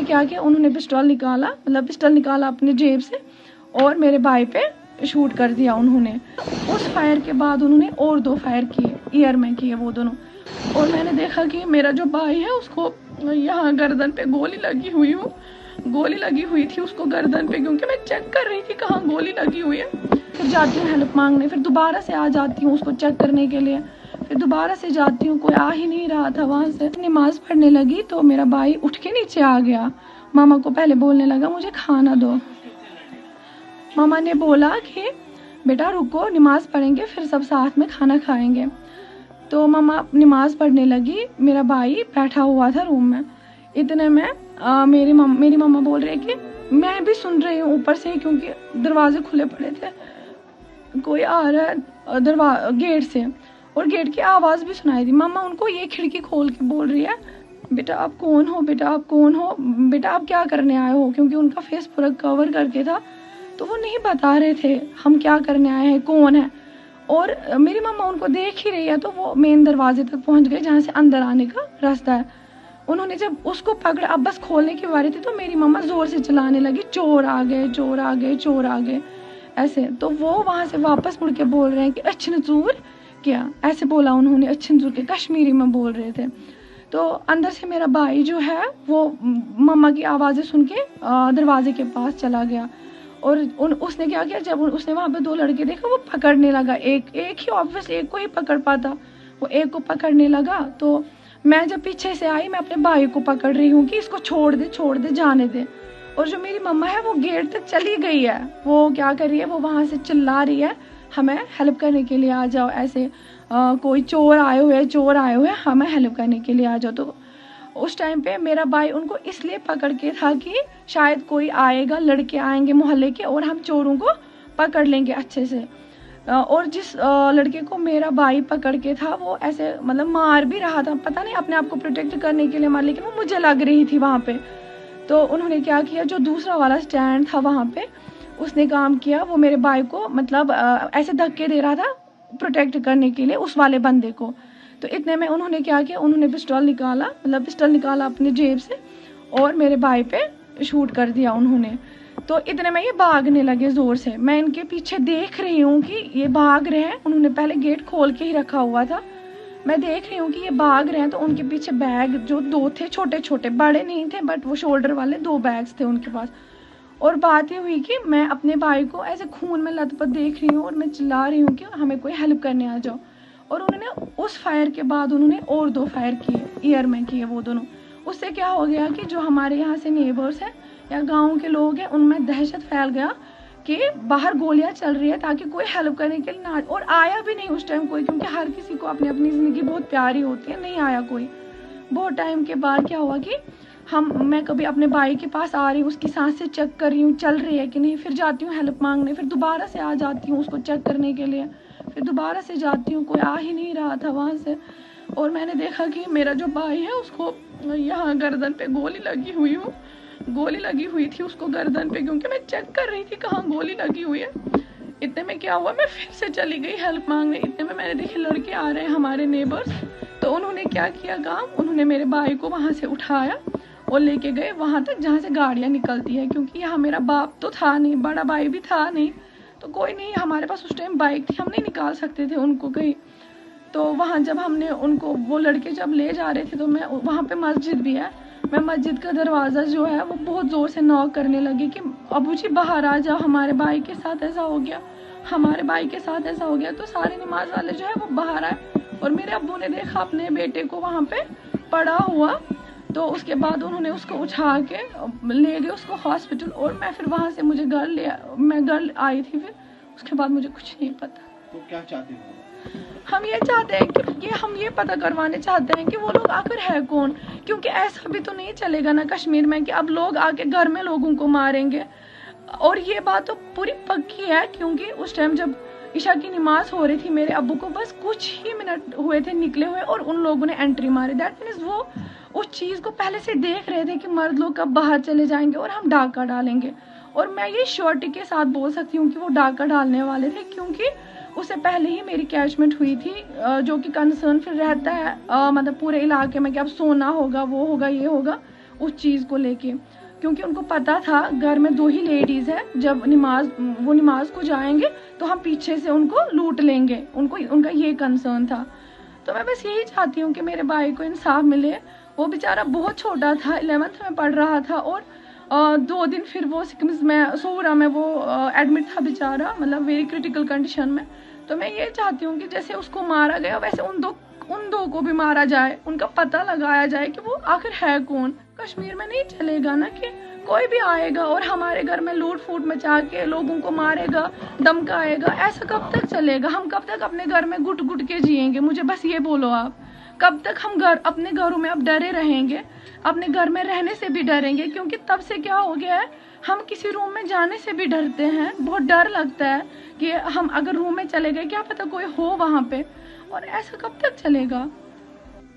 उन्होंने क्या किया, उन्होंने पिस्टल निकाला अपने जेब से और मेरे भाई पे शूट कर दिया उन्होंने। उस फायर के बाद उन्होंने और 2 फायर किए, ईयर में किए वो दोनों। और मैंने देखा कि मेरा जो भाई है उसको यहाँ गर्दन पे गोली लगी हुई थी उसको गर्दन पे, क्योंकि मैं चेक कर रही थी कहाँ गोली लगी हुई है। फिर जाती हूँ हेल्प मांगने, फिर दोबारा से आ जाती हूँ उसको चेक करने के लिए, फिर दोबारा से जाती हूँ, कोई आ ही नहीं रहा था वहाँ से। नमाज पढ़ने लगी तो मेरा भाई उठ के नीचे आ गया, मामा को पहले बोलने लगा मुझे खाना दो। मामा ने बोला कि बेटा रुको, नमाज पढ़ेंगे फिर सब साथ में खाना खाएंगे। तो मामा नमाज पढ़ने लगी, मेरा भाई बैठा हुआ था रूम में। इतने में मेरी मम्मा बोल रही कि मैं भी सुन रही हूँ ऊपर से, क्योंकि दरवाजे खुले पड़े थे, कोई आ रहा है गेट से, और गेट की आवाज़ भी सुनाई दी। मामा उनको ये खिड़की खोल के बोल रही है बेटा आप कौन हो, बेटा आप कौन हो, बेटा आप क्या करने आए हो, क्योंकि उनका फेस पूरा कवर करके था तो वो नहीं बता रहे थे हम क्या करने आए हैं, कौन है। और मेरी मम्मा उनको देख ही रही है, तो वो मेन दरवाजे तक पहुंच गए जहाँ से अंदर आने का रास्ता है। उन्होंने जब उसको पकड़ा, अब बस खोलने की बारी थी, तो मेरी मम्मा जोर से चिल्लाने लगी चोर आ गए, चोर आ गए, चोर आ गए ऐसे। तो वो वहाँ से वापस मुड़ के बोल रहे हैं कि अच्छनचूर क्या, ऐसे बोला उन्होंने, अच्छनचूर के कश्मीरी में बोल रहे थे। तो अंदर से मेरा भाई जो है वो मम्मा की आवाज़ें सुन के दरवाजे के पास चला गया, और उसने क्या किया, जब उसने वहाँ पे 2 लड़के देखा वो पकड़ने लगा, एक ही ऑब्वियसली एक को ही पकड़ पाता, वो एक को पकड़ने लगा। तो मैं जब पीछे से आई, मैं अपने भाई को पकड़ रही हूँ कि इसको छोड़ दे, जाने दे। और जो मेरी मम्मा है वो गेट तक चली गई है, वो क्या कर रही है, वो वहाँ से चिल्ला रही है हमें हेल्प करने के लिए आ जाओ, ऐसे कोई चोर आए हुए, हमें हेल्प करने के लिए आ जाओ। तो उस टाइम पे मेरा भाई उनको इसलिए पकड़ के था कि शायद कोई आएगा, लड़के आएंगे मोहल्ले के और हम चोरों को पकड़ लेंगे अच्छे से। और जिस लड़के को मेरा भाई पकड़ के था वो ऐसे मतलब मार भी रहा था, पता नहीं अपने आप को प्रोटेक्ट करने के लिए मार, लेकिन वो मुझे लग रही थी वहाँ पे। तो उन्होंने क्या किया, जो दूसरा वाला स्टैंड था वहाँ पे, उसने काम किया, वो मेरे भाई को मतलब ऐसे धक्के दे रहा था प्रोटेक्ट करने के लिए उस वाले बंदे को। तो इतने में उन्होंने क्या किया, उन्होंने पिस्टल निकाला अपने जेब से और मेरे भाई पे शूट कर दिया उन्होंने। तो इतने में ये भागने लगे ज़ोर से, मैं इनके पीछे देख रही हूँ कि ये भाग रहे हैं। उन्होंने पहले गेट खोल के ही रखा हुआ था, मैं देख रही हूँ कि ये भाग रहे हैं। तो उनके पीछे बैग जो 2 थे, छोटे छोटे, बड़े नहीं थे बट वो शोल्डर वाले 2 बैग्स थे उनके पास। और बात ये हुई कि मैं अपने भाई को ऐसे खून में लथपथ देख रही हूँ और मैं चिल्ला रही हूँ कि हमें कोई हेल्प करने आ जाओ। और उन्होंने उस फायर के बाद उन्होंने और 2 फायर किए, ईयर में किए वो दोनों। उससे क्या हो गया कि जो हमारे यहाँ से नेबर्स हैं या गांव के लोग हैं उनमें दहशत फैल गया कि बाहर गोलियां चल रही है, ताकि कोई हेल्प करने के लिए ना, और आया भी नहीं उस टाइम कोई, क्योंकि हर किसी को अपनी अपनी ज़िंदगी बहुत प्यारी होती है, नहीं आया कोई। बहुत टाइम के बाद क्या हुआ कि मैं कभी अपने भाई के पास आ रही हूँ, उसकी सांसें चेक कर रही हूँ चल रही है कि नहीं, फिर जाती हूँ हेल्प मांगने, फिर दोबारा से आ जाती हूँ उसको चेक करने के लिए, फिर दोबारा से जाती हूँ, कोई आ ही नहीं रहा था वहाँ से। और मैंने देखा कि मेरा जो भाई है उसको यहाँ गर्दन पे गोली लगी हुई थी उसको गर्दन पे, क्योंकि मैं चेक कर रही थी कहाँ गोली लगी हुई है। इतने में क्या हुआ, मैं फिर से चली गई हेल्प मांगने। इतने में मैंने देखे लड़के आ रहे हैं हमारे नेबर्स, तो उन्होंने क्या किया काम, उन्होंने मेरे भाई को वहाँ से उठाया और लेके गए वहाँ तक जहाँ से गाड़ियाँ निकलती है, क्योंकि यहाँ मेरा बाप तो था नहीं, बड़ा भाई भी था नहीं, तो कोई नहीं, हमारे पास उस टाइम बाइक थी, हम नहीं निकाल सकते थे उनको कहीं। तो वहाँ जब हमने उनको, वो लड़के जब ले जा रहे थे, तो मैं वहाँ पे मस्जिद भी है, मैं मस्जिद का दरवाज़ा जो है वो बहुत ज़ोर से नॉक करने लगी कि अबू जी बाहर आ जाओ, हमारे भाई के साथ ऐसा हो गया। तो सारे नमाज वाले जो है वो बाहर आए, और मेरे अब्बू ने देखा अपने बेटे को वहाँ पे पड़ा हुआ, तो उसके बाद उन्होंने उसको उठा के ले गए उसको हॉस्पिटल। और मैं फिर वहाँ से मैं घर आई थी, फिर उसके बाद मुझे कुछ नहीं पता। तो क्या चाहते हो? हम ये चाहते हैं कि हम ये पता करवाने चाहते हैं कि वो लोग आखिर है कौन, क्योंकि ऐसा भी तो नहीं चलेगा ना कश्मीर में कि अब लोग आके घर में लोगों को मारेंगे। और ये बात तो पूरी पक्की है, क्योंकि उस टाइम जब ईशा की नमाज हो रही थी, मेरे अब्बू को बस कुछ ही मिनट हुए थे निकले हुए और उन लोगों ने एंट्री मारी। दैट मीन्स वो उस चीज़ को पहले से देख रहे थे कि मर्द लोग कब बाहर चले जाएंगे और हम डाका डालेंगे। और मैं ये श्योरिटी के साथ बोल सकती हूँ कि वो डाका डालने वाले थे, क्योंकि उससे पहले ही मेरी कैचमेंट हुई थी, जो कि कंसर्न फिर रहता है मतलब पूरे इलाके में कि अब सोना होगा, वो होगा, ये होगा। उस चीज़ को लेके, क्योंकि उनको पता था घर में 2 ही लेडीज़ है, जब वो नमाज को जाएंगे तो हम पीछे से उनको लूट लेंगे, उनका ये कंसर्न था। तो मैं बस यही चाहती हूँ कि मेरे भाई को इंसाफ मिले। वो बेचारा बहुत छोटा था, 11th में पढ़ रहा था, और 2 दिन फिर वो सिकम्स में सोहरा में वो एडमिट था बेचारा, मतलब वेरी क्रिटिकल कंडीशन में। तो मैं ये चाहती हूँ कि जैसे उसको मारा गया वैसे उन दो को भी मारा जाए, उनका पता लगाया जाए कि वो आखिर है कौन। कश्मीर में नहीं चलेगा ना कि कोई भी आएगा और हमारे घर में लूट फूट मचा के लोगों को मारेगा, धमकाएगा। ऐसा कब तक चलेगा? हम कब तक अपने घर में घुट घुट के जिएंगे? मुझे बस ये बोलो आप, कब तक हम अपने घरों में अब डरे रहेंगे? अपने घर में रहने से भी डरेंगे, क्योंकि तब से क्या हो गया है, हम किसी रूम में जाने से भी डरते हैं। बहुत डर लगता है कि हम अगर रूम में चले गए, क्या पता कोई हो वहाँ पे। और ऐसा कब तक चलेगा?